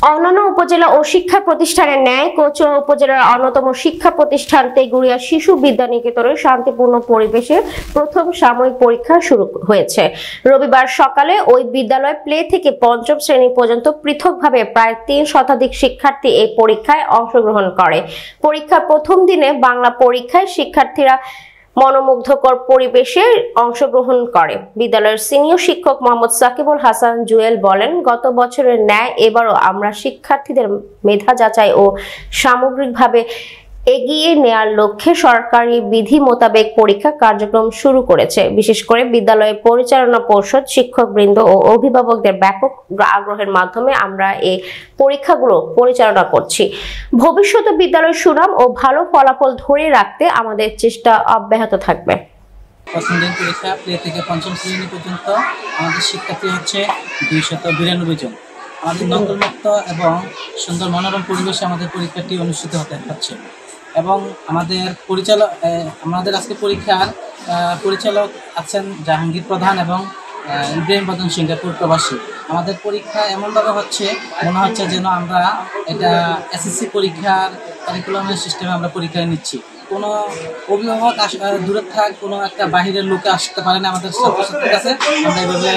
অন্যান্য উপজেলা ও শিক্ষা প্রতিষ্ঠানের ন্যায় কচুয়া উপজেলার অন্যতম শিক্ষা প্রতিষ্ঠান তেগুড়িয়া শিশু বিদ্যানিকেতনের শান্তিপূর্ণ পরিবেশে প্রথম সাময়িক পরীক্ষা শুরু হয়েছে। রবিবার সকালে ওই বিদ্যালয় প্লে থেকে পঞ্চম শ্রেণী পর্যন্ত পৃথকভাবে প্রায় ৩ শতাধিক শিক্ষার্থী এই পরীক্ষায় অংশগ্রহণ করে। পরীক্ষার প্রথম দিনে বাংলা পরীক্ষায় শিক্ষার্থীরা মনোমুগ্ধকর পরিবেশে অংশগ্রহণ করে। বিদ্যালয়ের সিনিয়র শিক্ষক মোহাম্মদ সাকিবুল হাসান জুয়েল বলেন, গত বছরের ন্যায় এবারও আমরা শিক্ষার্থীদের মেধা যাচাই ও সামগ্রিকভাবে এগিয়ে নেয়ার লক্ষ্যে সরকারি বিধি মোতাবেক পরীক্ষা কার্যক্রম শুরু করেছে। বিশেষ করে বিদ্যালয়ের পরিচালনা পর্ষদ, শিক্ষকবৃন্দ ও অভিভাবকদের ব্যাপক আগ্রহের মাধ্যমে আমরা এই পরীক্ষাগুলো পরিচালনা করছি। ভবিষ্যতে বিদ্যালয়ের সুনাম ও ভালো ফলাফল ধরে রাখতে আমাদের চেষ্টা অব্যাহত থাকবে। প্রথম দিন পরীক্ষা প্লে থেকে পঞ্চম শ্রেণী পর্যন্ত আমাদের শিক্ষার্থী হচ্ছে 292 জন। আমাদের নকলমুক্ত এবং সুন্দর মনোরম পরিবেশে আমাদের পরীক্ষাটি অনুষ্ঠিত হচ্ছে এবং আমাদের আজকে পরীক্ষার পরিচালক আছেন জাহাঙ্গীর প্রধান এবং ইব্রাহিম প্রধান, সিঙ্গাপুর প্রবাসী। আমাদের পরীক্ষা এমনভাবে মনে হচ্ছে যেন আমরা এটা এসএসসি পরীক্ষার কারিকুলামের সিস্টেমে আমরা পরীক্ষা নিচ্ছি। কোনো অভিভাবক দূরে থাক, কোনো একটা বাহিরের লোকে আসতে পারে না আমাদের ছাত্রছাত্রীর কাছে। আমরা এইভাবে